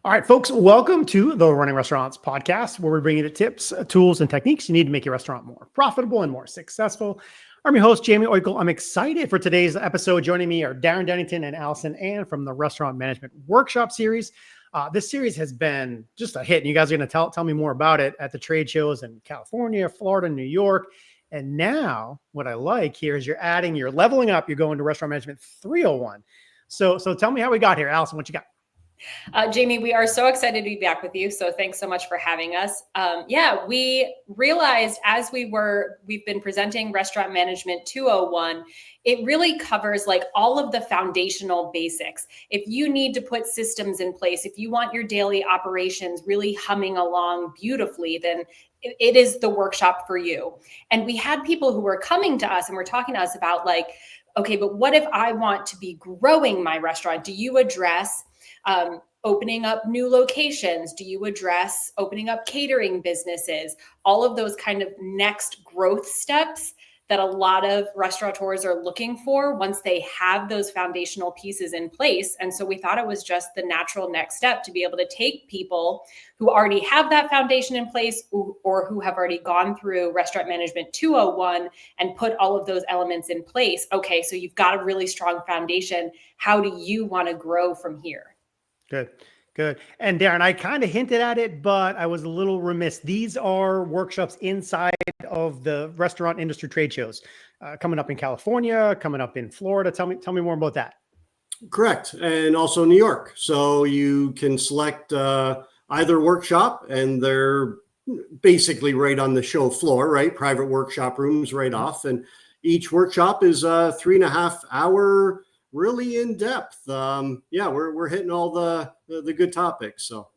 All right, folks, welcome to the Running Restaurants podcast, where we bring you the tips, tools, and techniques you need to make your restaurant more profitable and more successful. I'm your host, Jaime Oikle. I'm excited for today's episode. Joining me are Darren Denington and Alison, and from the Restaurant Management Workshop series. This series has been just a hit, and you guys are going to tell me more about it at the trade shows in California, Florida, New York. And now what I like here is you're leveling up. You're going to Restaurant Management 301. So tell me how we got here. Alison, what you got? Jaime, we are so excited to be back with you. So thanks so much for having us. We realized as we've been presenting Restaurant Management 201, it really covers like all of the foundational basics. If you need to put systems in place, if you want your daily operations really humming along beautifully, then it is the workshop for you. And we had people who were coming to us and were talking to us about like, okay, but what if I want to be growing my restaurant? Do you address opening up new locations? Do you address opening up catering businesses? All of those kind of next growth steps that a lot of restaurateurs are looking for once they have those foundational pieces in place. And so we thought it was just the natural next step to be able to take people who already have that foundation in place or who have already gone through Restaurant Management 201 and put all of those elements in place. Okay, so you've got a really strong foundation. How do you want to grow from here? Good. And Darren, I kind of hinted at it, but I was a little remiss. These are workshops inside of the restaurant industry trade shows coming up in California, coming up in Florida. Tell me more about that. Correct. And also New York. So you can select either workshop, and they're basically right on the show floor, right? Private workshop rooms right off. And each workshop is a 3.5 hour, really in depth. We're hitting all the good topics. So,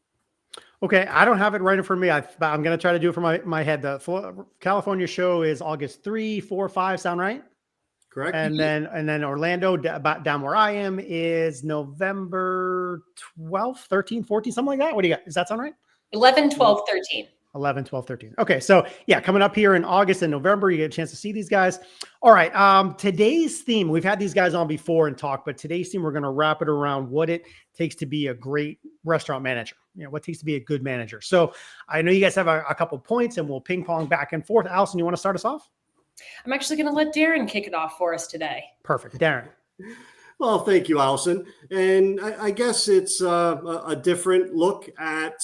okay, I don't have it right in front of me. I'm going to try to do it from my head. The California show is August 3, 4, 5. Sound right? Correct. And then Orlando, down where I am, is November 12th, 13, 14, something like that. What do you got? Does that sound right? 11, 12, 13. 11, 12, 13. Okay. So yeah, coming up here in August and November, you get a chance to see these guys. All right. Today's theme, we've had these guys on before and talk, but today's theme, we're going to wrap it around what it takes to be a great restaurant manager. What it takes to be a good manager. So I know you guys have a couple points and we'll ping pong back and forth. Alison, you want to start us off? I'm actually going to let Darren kick it off for us today. Perfect. Darren. Well, thank you, Alison. And I guess it's a different look at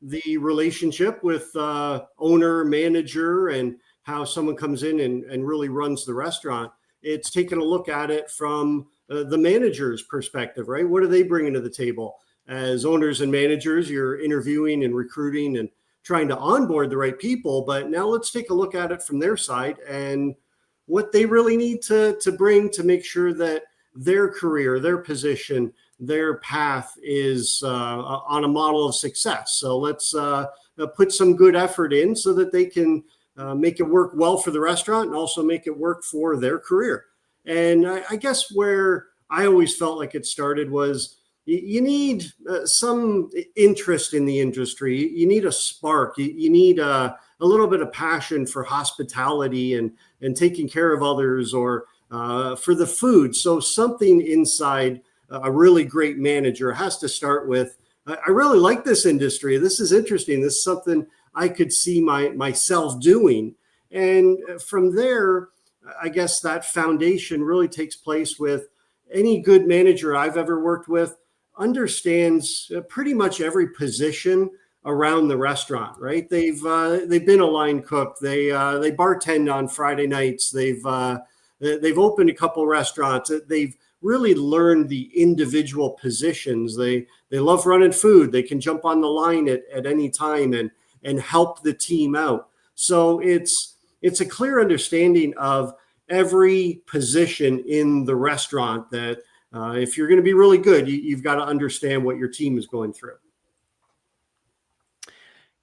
the relationship with owner, manager, and how someone comes in and really runs the restaurant. It's taking a look at it from the manager's perspective, right? What are they bringing to the table? As owners and managers, you're interviewing and recruiting and trying to onboard the right people. But now let's take a look at it from their side and what they really need to bring to make sure that their career, their position, their path is on a model of success. So let's put some good effort in so that they can make it work well for the restaurant and also make it work for their career. And I guess where I always felt like it started was you need some interest in the industry. You need a spark. You need a little bit of passion for hospitality and taking care of others, or for the food. So something inside a really great manager has to start with, I really like this industry. This is interesting. This is something I could see myself doing. And from there, I guess that foundation really takes place with any good manager I've ever worked with understands pretty much every position around the restaurant, right? They've been a line cook. They bartend on Friday nights. They've opened a couple restaurants. They've really learned the individual positions. They love running food. They can jump on the line at any time and help the team out. So it's a clear understanding of every position in the restaurant that if you're going to be really good, you've got to understand what your team is going through.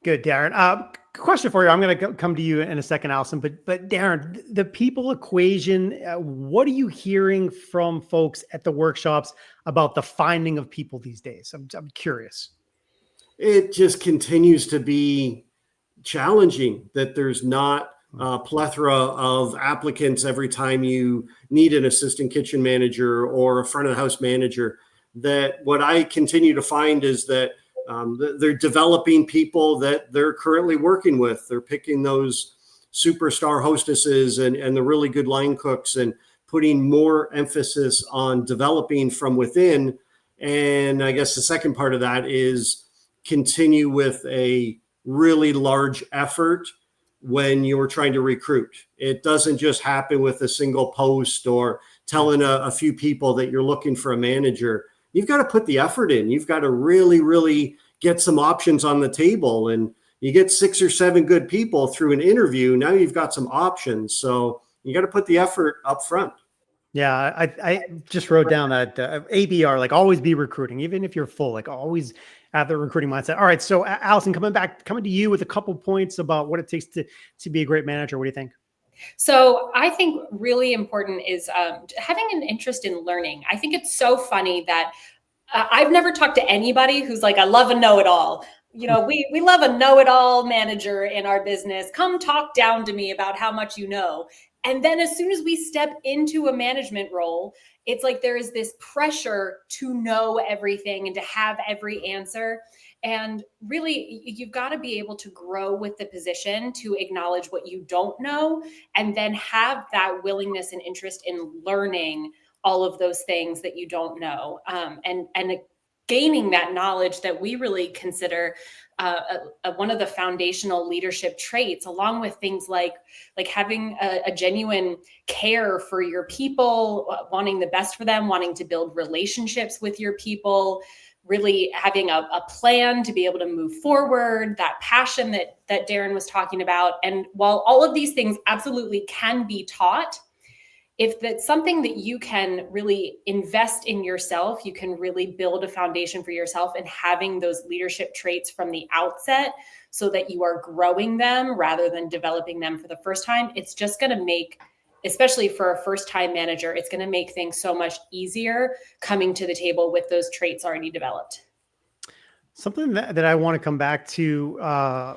Good, Darren. Question for you. I'm going to come to you in a second, Alison. But Darren, the people equation. What are you hearing from folks at the workshops about the finding of people these days? I'm curious. It just continues to be challenging that there's not a plethora of applicants every time you need an assistant kitchen manager or a front of the house manager. That what I continue to find is that They're developing people that they're currently working with. They're picking those superstar hostesses and the really good line cooks and putting more emphasis on developing from within. And I guess the second part of that is continue with a really large effort when you're trying to recruit. It doesn't just happen with a single post or telling a few people that you're looking for a manager. You've got to put the effort in. You've got to really, really get some options on the table. And you get 6 or 7 good people through an interview. Now you've got some options. So you got to put the effort up front. Yeah, I just wrote down that ABR, like always be recruiting, even if you're full, like always have the recruiting mindset. All right, so Alison, coming to you with a couple points about what it takes to be a great manager. What do you think? So I think really important is having an interest in learning. I think it's so funny that I've never talked to anybody who's like, I love a know-it-all. We love a know-it-all manager in our business. Come talk down to me about how much you know. And then as soon as we step into a management role, it's like there is this pressure to know everything and to have every answer. And really, you've got to be able to grow with the position, to acknowledge what you don't know, and then have that willingness and interest in learning all of those things that you don't know, and gaining that knowledge that we really consider one of the foundational leadership traits, along with things like having a genuine care for your people, wanting the best for them, wanting to build relationships with your people, really having a plan to be able to move forward, that passion that Darren was talking about. And while all of these things absolutely can be taught, if that's something that you can really invest in yourself, you can really build a foundation for yourself, and having those leadership traits from the outset so that you are growing them rather than developing them for the first time, it's just going to make, especially for a first-time manager, it's going to make things so much easier coming to the table with those traits already developed. Something that I want to come back to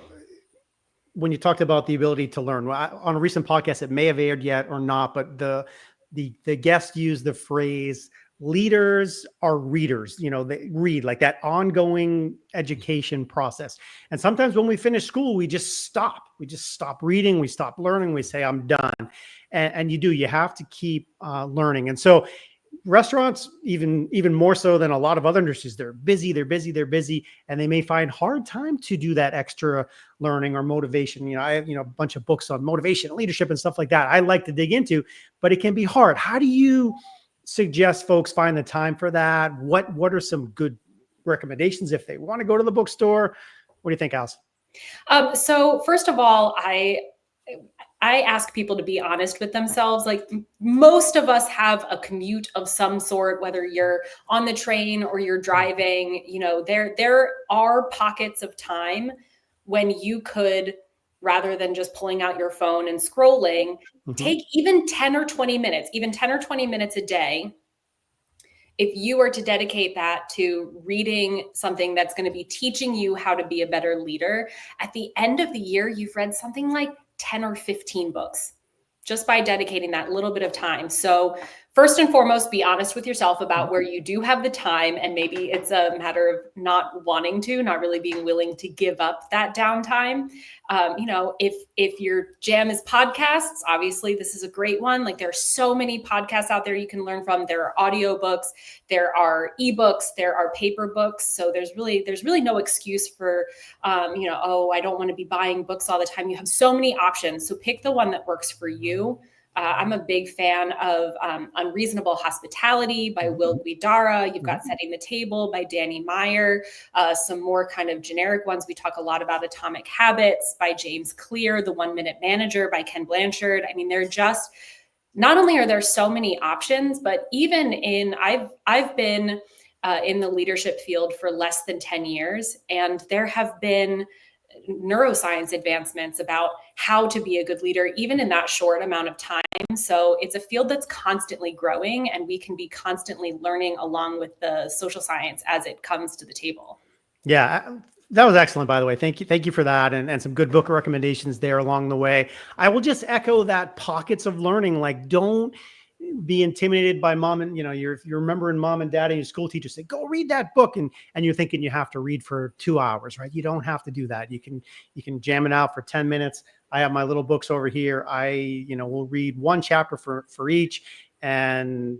when you talked about the ability to learn. On a recent podcast, it may have aired yet or not, but the guest used the phrase, leaders are readers. They read, like that ongoing education process. And sometimes when we finish school, we just stop reading, we stop learning, we say, I'm done. And you have to keep learning. And so restaurants, even more so than a lot of other industries, they're busy, and they may find hard time to do that extra learning or motivation. I have, a bunch of books on motivation, leadership, and stuff like that I like to dig into, but it can be hard. How do you suggest folks find the time for that? What are some good recommendations if they want to go to the bookstore? What do you think, Alice? So first of all, I ask people to be honest with themselves. Like, most of us have a commute of some sort, whether you're on the train or you're driving. There are pockets of time when you could, rather than just pulling out your phone and scrolling, take even 10 or 20 minutes a day. If you were to dedicate that to reading something that's going to be teaching you how to be a better leader, at the end of the year, you've read something like 10 or 15 books just by dedicating that little bit of time. So first and foremost, be honest with yourself about where you do have the time. And maybe it's a matter of not really being willing to give up that downtime. If your jam is podcasts, obviously this is a great one. Like, there are so many podcasts out there you can learn from. There are audiobooks, there are ebooks, there are paper books. So there's really no excuse for, I don't want to be buying books all the time. You have so many options. So pick the one that works for you. I'm a big fan of Unreasonable Hospitality by Will Guidara. You've got Setting the Table by Danny Meyer. Some more kind of generic ones. We talk a lot about Atomic Habits by James Clear, The 1 Minute Manager by Ken Blanchard. I mean, they're just, not only are there so many options, but even I've been in the leadership field for less than 10 years, and there have been neuroscience advancements about how to be a good leader, even in that short amount of time. So it's a field that's constantly growing, and we can be constantly learning along with the social science as it comes to the table. Yeah, that was excellent, by the way. Thank you for that, and some good book recommendations there along the way. I will just echo that pockets of learning, like, don't be intimidated by mom and, you're remembering mom and dad and your school teacher say, go read that book. And you're thinking you have to read for 2 hours, right? You don't have to do that. You can jam it out for 10 minutes. I have my little books over here. I will read one chapter for each, and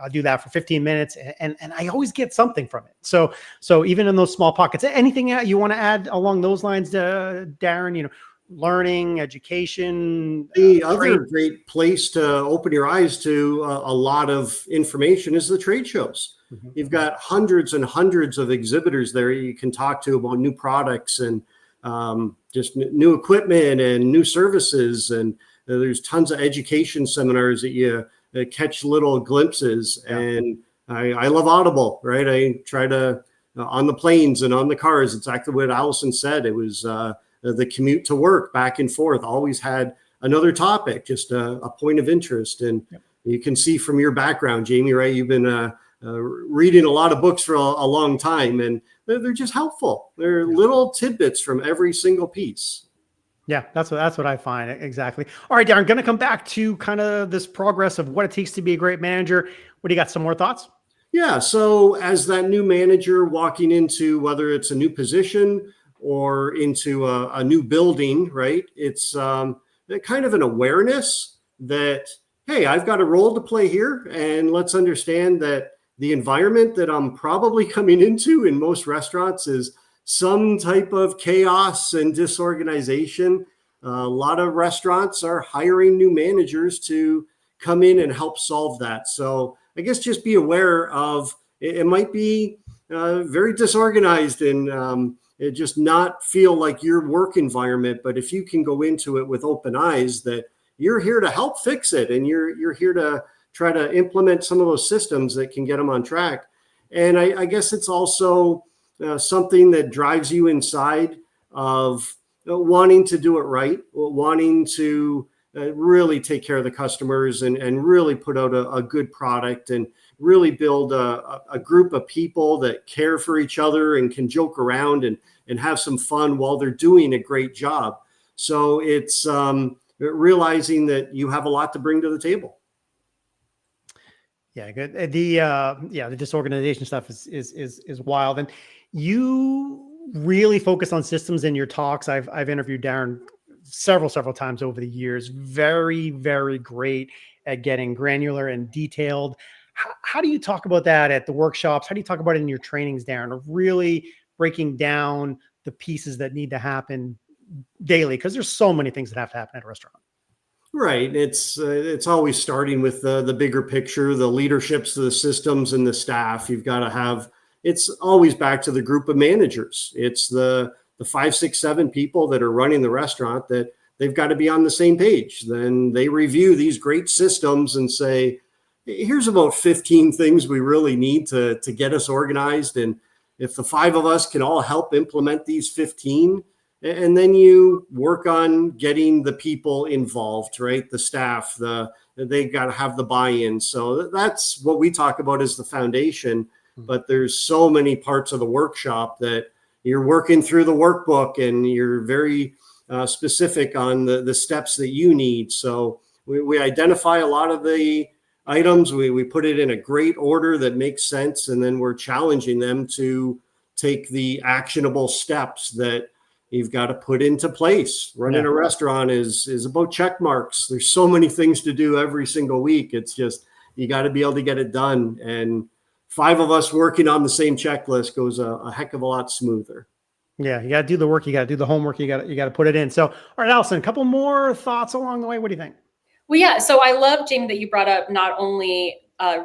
I'll do that for 15 minutes. And I always get something from it. So even in those small pockets, anything you want to add along those lines, Darren, learning, education. The other great place to open your eyes to a lot of information is the trade shows. Mm-hmm. You've got hundreds and hundreds of exhibitors there you can talk to about new products and just new equipment and new services. And there's tons of education seminars that you catch little glimpses. Yeah. And I love Audible, right? I try to, on the planes and on the cars, exactly what Alison said. It was the commute to work back and forth, always had another topic, just a point of interest. And yep. You can see from your background, Jaime, right? You've been reading a lot of books for a long time, and they're just helpful. They're little tidbits from every single piece. Yeah, that's what I find. Exactly. All right, Darren, I'm going to come back to kind of this progress of what it takes to be a great manager. What do you got? Some more thoughts? Yeah. So as that new manager walking into, whether it's a new position or into a new building, right? It's kind of an awareness that, hey, I've got a role to play here. And let's understand that the environment that I'm probably coming into in most restaurants is some type of chaos and disorganization. A lot of restaurants are hiring new managers to come in and help solve that. So I guess just be aware of it might be very disorganized and it just not feel like your work environment. But if you can go into it with open eyes that you're here to help fix it and you're here to try to implement some of those systems that can get them on track. And I guess it's also something that drives you inside of wanting to do it right, wanting to really take care of the customers and really put out a good product and really build a group of people that care for each other and can joke around and have some fun while they're doing a great job. So it's realizing that you have a lot to bring to the table. Yeah, good. The disorganization stuff is wild. And you really focus on systems in your talks. I've interviewed Darren several times over the years. Very, very great at getting granular and detailed. How do you talk about that at the workshops? How do you talk about it in your trainings, Darren, of really breaking down the pieces that need to happen daily? Because there's so many things that have to happen at a restaurant. Right. It's always starting with the bigger picture, the leaderships, the systems, and the staff. You've got to have. It's always back to the group of managers. It's the 5, 6, 7 people that are running the restaurant that they've got to be on the same page. Then they review these great systems and say, here's about 15 things we really need to get us organized. And if the 5 of us can all help implement these 15, and then you work on getting the people involved, right? The staff, they got to have the buy-in. So that's what we talk about as the foundation. But there's so many parts of the workshop that you're working through the workbook and you're very specific on the steps that you need. So we identify a lot of the items. We put it in a great order that makes sense. And then we're challenging them to take the actionable steps that you've got to put into place. Running a restaurant is about check marks. There's so many things to do every single week. It's just, you got to be able to get it done. And 5 of us working on the same checklist goes a heck of a lot smoother. Yeah, you got to do the work. You got to do the homework. You got to put it in. So, all right, Alison, a couple more thoughts along the way. What do you think? Well, yeah. So I love, Jaime, that you brought up not only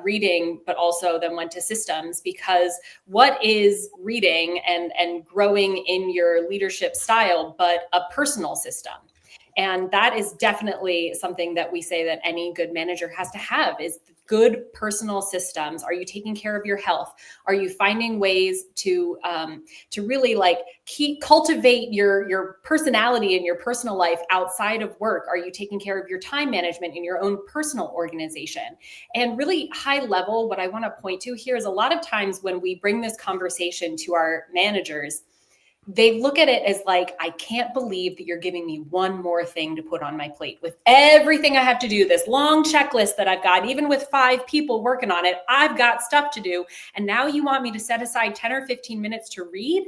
reading, but also then went to systems, because what is reading and growing in your leadership style, but a personal system. And that is definitely something that we say that any good manager has to have is good personal systems. Are you taking care of your health? Are you finding ways to really cultivate your personality and your personal life outside of work? Are you taking care of your time management in your own personal organization? And really high level, what I want to point to here is a lot of times when we bring this conversation to our managers, they look at it as like, I can't believe that you're giving me one more thing to put on my plate with everything I have to do, this long checklist that I've got, even with 5 people working on it, I've got stuff to do. And now you want me to set aside 10 or 15 minutes to read?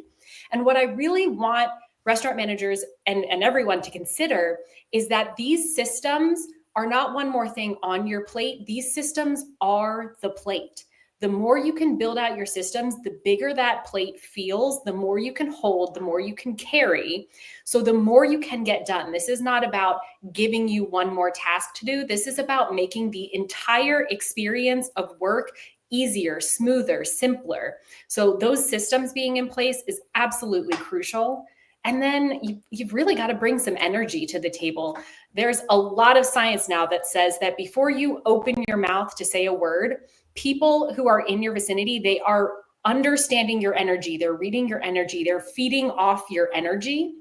And what I really want restaurant managers and everyone to consider is that these systems are not one more thing on your plate. These systems are the plate. The more you can build out your systems, the bigger that plate feels, the more you can hold, the more you can carry. So the more you can get done. This is not about giving you one more task to do. This is about making the entire experience of work easier, smoother, simpler. So those systems being in place is absolutely crucial. And then you've really got to bring some energy to the table. There's a lot of science now that says that before you open your mouth to say a word, people who are in your vicinity, they are understanding your energy. They're reading your energy. They're feeding off your energy.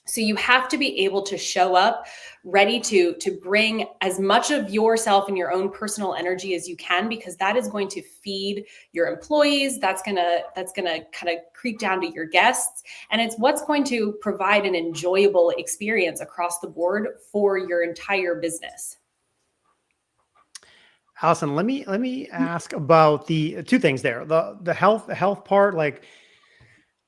So you have to be able to show up ready to bring as much of yourself and your own personal energy as you can, because that is going to feed your employees. That's gonna kind of creep down to your guests. And it's what's going to provide an enjoyable experience across the board for your entire business. Alison, let me ask about the 2 things there. The health part, like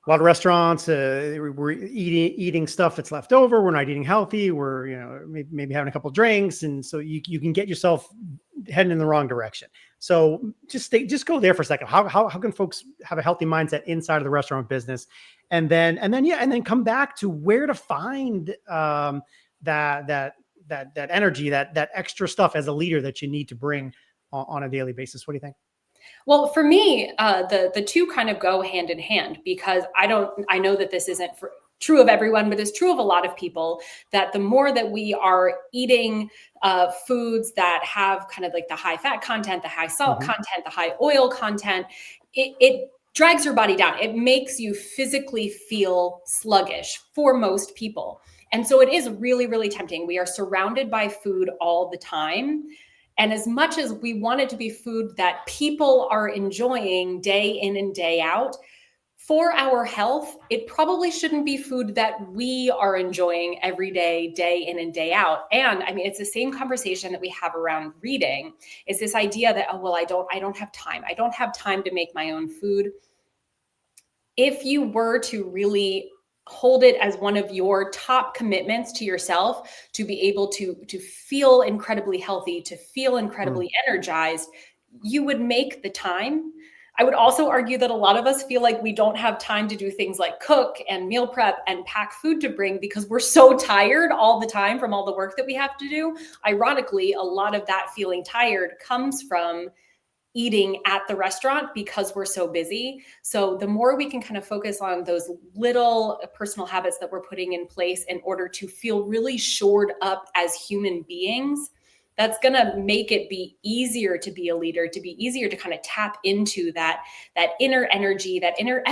a lot of restaurants, we're eating stuff that's left over. We're not eating healthy. We're, maybe having a couple of drinks. And so you can get yourself heading in the wrong direction. So just go there for a second. How can folks have a healthy mindset inside of the restaurant business? And then come back to where to find that energy, that extra stuff as a leader that you need to bring on a daily basis. What do you think? Well, for me, the 2 kind of go hand in hand, because I know that this isn't true of everyone, but it's true of a lot of people, that the more that we are eating foods that have kind of like the high fat content, the high salt content, the high oil content, it drags your body down. It makes you physically feel sluggish for most people. And so it is really, really tempting. We are surrounded by food all the time. And as much as we want it to be food that people are enjoying day in and day out, for our health, it probably shouldn't be food that we are enjoying every day, day in and day out. And I mean, it's the same conversation that we have around reading, is this idea that, oh, well, I don't have time. I don't have time to make my own food. If you were to really hold it as one of your top commitments to yourself, to be able to feel incredibly healthy, to feel incredibly energized, you would make the time. I would also argue that a lot of us feel like we don't have time to do things like cook and meal prep and pack food to bring, because we're so tired all the time from all the work that we have to do. Ironically, a lot of that feeling tired comes from eating at the restaurant because we're so busy. So the more we can kind of focus on those little personal habits that we're putting in place in order to feel really shored up as human beings, that's going to make it be easier to be a leader, to be easier to kind of tap into that inner energy, that inner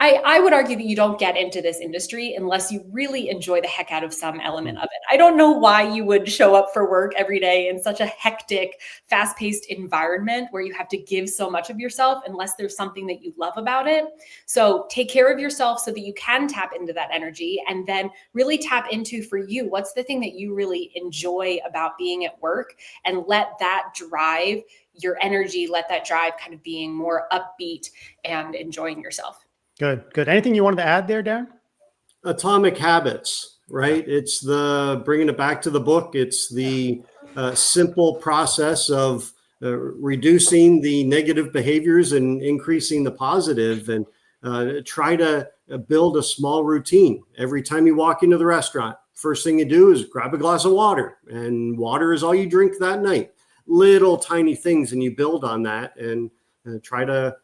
I would argue that you don't get into this industry unless you really enjoy the heck out of some element of it. I don't know why you would show up for work every day in such a hectic, fast-paced environment where you have to give so much of yourself unless there's something that you love about it. So take care of yourself so that you can tap into that energy, and then really tap into, for you, what's the thing that you really enjoy about being at work, and let that drive your energy, let that drive kind of being more upbeat and enjoying yourself. Good. Anything you wanted to add there, Darren? Atomic habits, right? It's the bringing it back to the book. It's the simple process of reducing the negative behaviors and increasing the positive, and try to build a small routine. Every time you walk into the restaurant, first thing you do is grab a glass of water, and water is all you drink that night. Little tiny things, and you build on that, and try to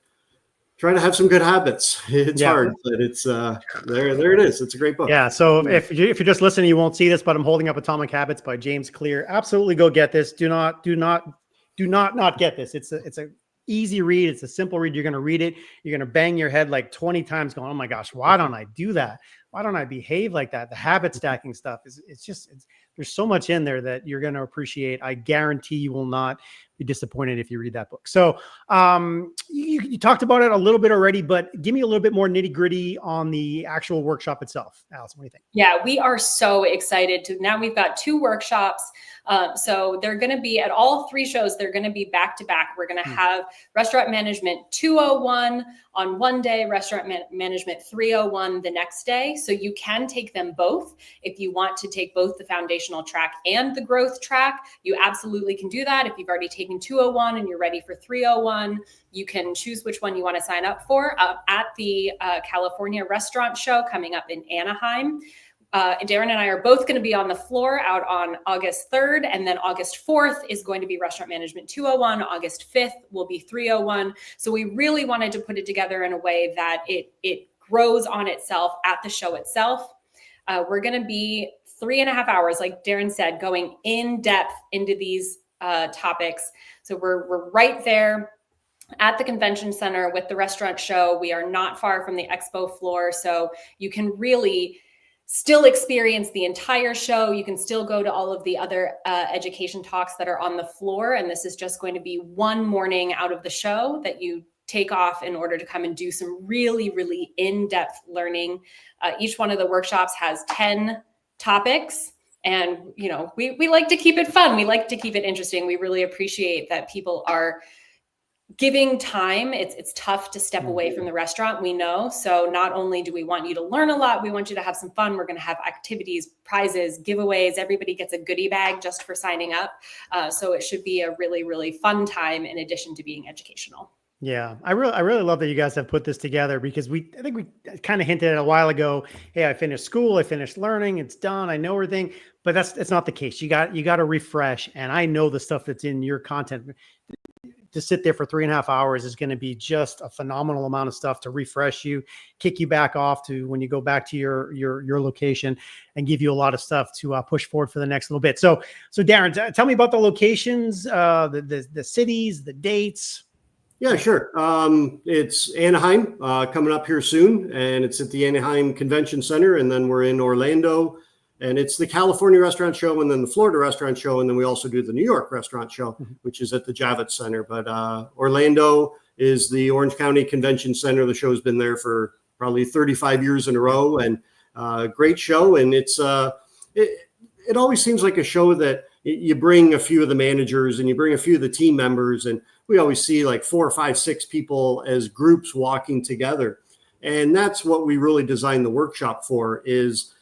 have some good habits. It's hard, but it's there it is. It's a great book. Yeah. So if you're just listening, you won't see this, but I'm holding up Atomic Habits by James Clear. Absolutely go get this. Do not get this. It's a easy read. It's a simple read. You're going to read it. You're going to bang your head like 20 times going, oh my gosh, why don't I do that? Why don't I behave like that? The habit stacking stuff there's so much in there that you're going to appreciate. I guarantee you will not be disappointed if you read that book. So you talked about it a little bit already, but give me a little bit more nitty gritty on the actual workshop itself. Alison, what do you think? Yeah, we are so excited to, now we've got 2 workshops. So they're going to be at all 3 shows. They're going to be back to back. We're going to have Restaurant Management 201 on one day, Restaurant Management 301 the next day. So you can take them both. If you want to take both the foundational track and the growth track, you absolutely can do that. If you've already taken 201 and you're ready for 301, you can choose which one you want to sign up for at the California Restaurant Show coming up in Anaheim. Darren and I are both going to be on the floor out on August 3rd, and then August 4th is going to be Restaurant Management 201. August 5th will be 301. So we really wanted to put it together in a way that it grows on itself at the show itself. We're going to be 3.5 hours, like Darren said, going in depth into these topics. So we're right there at the convention center with the restaurant show. We are not far from the expo floor, so you can really still experience the entire show. You can still go to all of the other education talks that are on the floor. And this is just going to be one morning out of the show that you take off in order to come and do some really, really in-depth learning. Each one of the workshops has 10 topics. And, you know, we like to keep it fun. We like to keep it interesting. We really appreciate that people are giving time. It's tough to step away from the restaurant, we know. So not only do we want you to learn a lot, we want you to have some fun. We're going to have activities, prizes, giveaways. Everybody gets a goodie bag just for signing up. So it should be a really, really fun time in addition to being educational. Yeah, I really love that you guys have put this together, because I think we kind of hinted at a while ago, hey, I finished school, I finished learning, it's done, I know everything, but it's not the case. You got to refresh. And I know the stuff that's in your content. To sit there for 3.5 hours is going to be just a phenomenal amount of stuff to refresh you, kick you back off to when you go back to your location, and give you a lot of stuff to push forward for the next little bit. So Darren, tell me about the locations, the cities, the dates. Yeah, sure. It's Anaheim coming up here soon, and it's at the Anaheim Convention Center, and then we're in Orlando. And it's the California Restaurant Show, and then the Florida Restaurant Show, and then we also do the New York Restaurant Show, which is at the Javits Center. But Orlando is the Orange County Convention Center. The show's been there for probably 35 years in a row, and great show. And it always seems like a show that you bring a few of the managers and you bring a few of the team members, and we always see like 4, 5, 6 people as groups walking together. And that's what we really designed the workshop for, is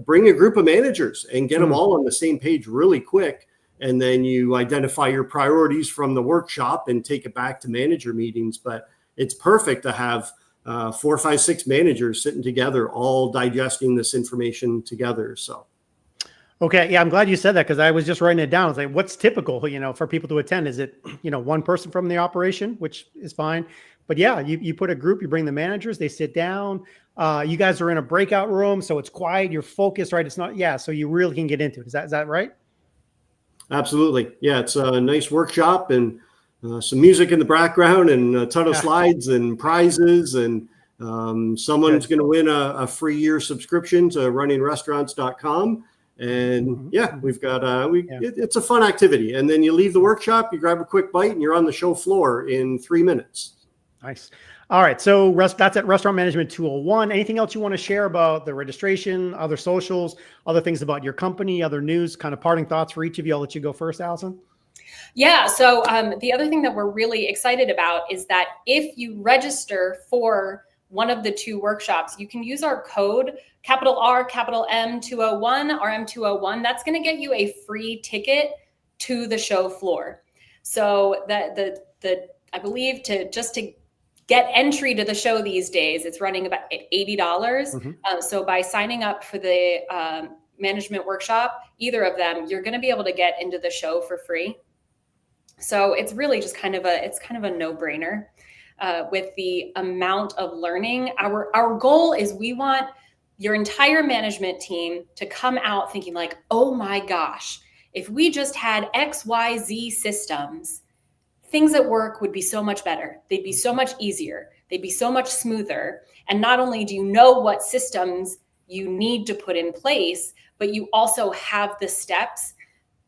bring a group of managers and get them all on the same page really quick. And then you identify your priorities from the workshop and take it back to manager meetings. But it's perfect to have 4, 5, 6 managers sitting together, all digesting this information together. So. Okay. Yeah. I'm glad you said that, because I was just writing it down. I was like, what's typical, for people to attend? Is it, one person from the operation, which is fine. But yeah, you put a group, you bring the managers, they sit down. You guys are in a breakout room, so it's quiet, you're focused, right? It's not, so you really can get into it. Is that right? Absolutely. Yeah, it's a nice workshop, and some music in the background, and a ton of slides and prizes, and someone's going to win a free year subscription to runningrestaurants.com. And we've got it's a fun activity. And then you leave the workshop, you grab a quick bite, and you're on the show floor in 3 minutes. Nice. All right. So that's at Restaurant Management 201. Anything else you want to share about the registration, other socials, other things about your company, other news, kind of parting thoughts for each of you? I'll let you go first, Alison. Yeah. So the other thing that we're really excited about is that if you register for one of the 2 workshops, you can use our code, capital R, capital M 201, RM201. That's going to get you a free ticket to the show floor. So I believe to get entry to the show these days, it's running about $80. So by signing up for the management workshop, either of them, you're going to be able to get into the show for free. So it's really just kind of a no-brainer with the amount of learning. Our goal is we want your entire management team to come out thinking like, oh my gosh, if we just had XYZ systems, things at work would be so much better. They'd be so much easier. They'd be so much smoother. And not only do you know what systems you need to put in place, but you also have the steps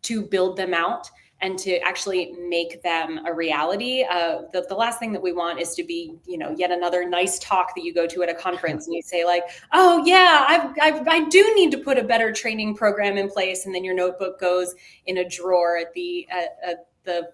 to build them out. and to actually make them a reality. The last thing that we want is to be, yet another nice talk that you go to at a conference and you say like, oh yeah, I do need to put a better training program in place. And then your notebook goes in a drawer at the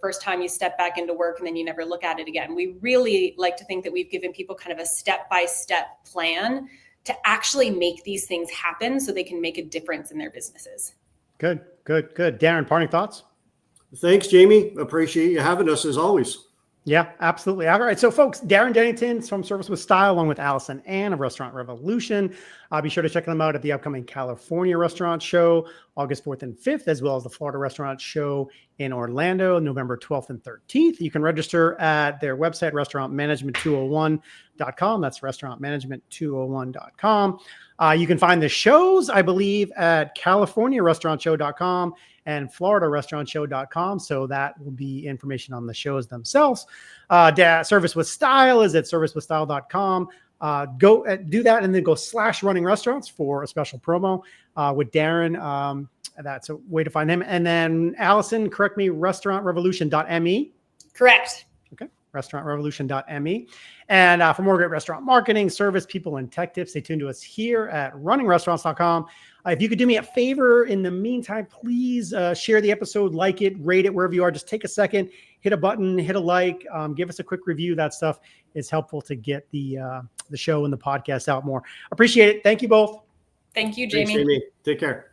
first time you step back into work, and then you never look at it again. We really like to think that we've given people kind of a step-by-step plan to actually make these things happen so they can make a difference in their businesses. Good. Darren, parting thoughts? Thanks, Jamie. Appreciate you having us as always. Yeah, absolutely. All right. So folks, Darren Denington from Service with Style, along with Alison Ann of Restaurant Revolution. Be sure to check them out at the upcoming California Restaurant Show, August 4th and 5th, as well as the Florida Restaurant Show in Orlando, November 12th and 13th. You can register at their website, restaurantmanagement201.com. That's restaurantmanagement201.com. You can find the shows, I believe, at californiarestaurantshow.com and FloridaRestaurantShow.com. So that will be information on the shows themselves. Service with Style is at servicewithstyle.com. Go do that and then go /running restaurants for a special promo with Darren. That's a way to find him. And then Alison, correct me, restaurantrevolution.me. Correct. Okay. Restaurantrevolution.me. And for more great restaurant marketing, service, people, and tech tips, stay tuned to us here at runningrestaurants.com. If you could do me a favor in the meantime, please share the episode, like it, rate it wherever you are. Just take a second, hit a button, hit a like, give us a quick review. That stuff is helpful to get the show and the podcast out more. Appreciate it. Thank you both. Thank you, Jamie. Thanks, Jamie. Take care.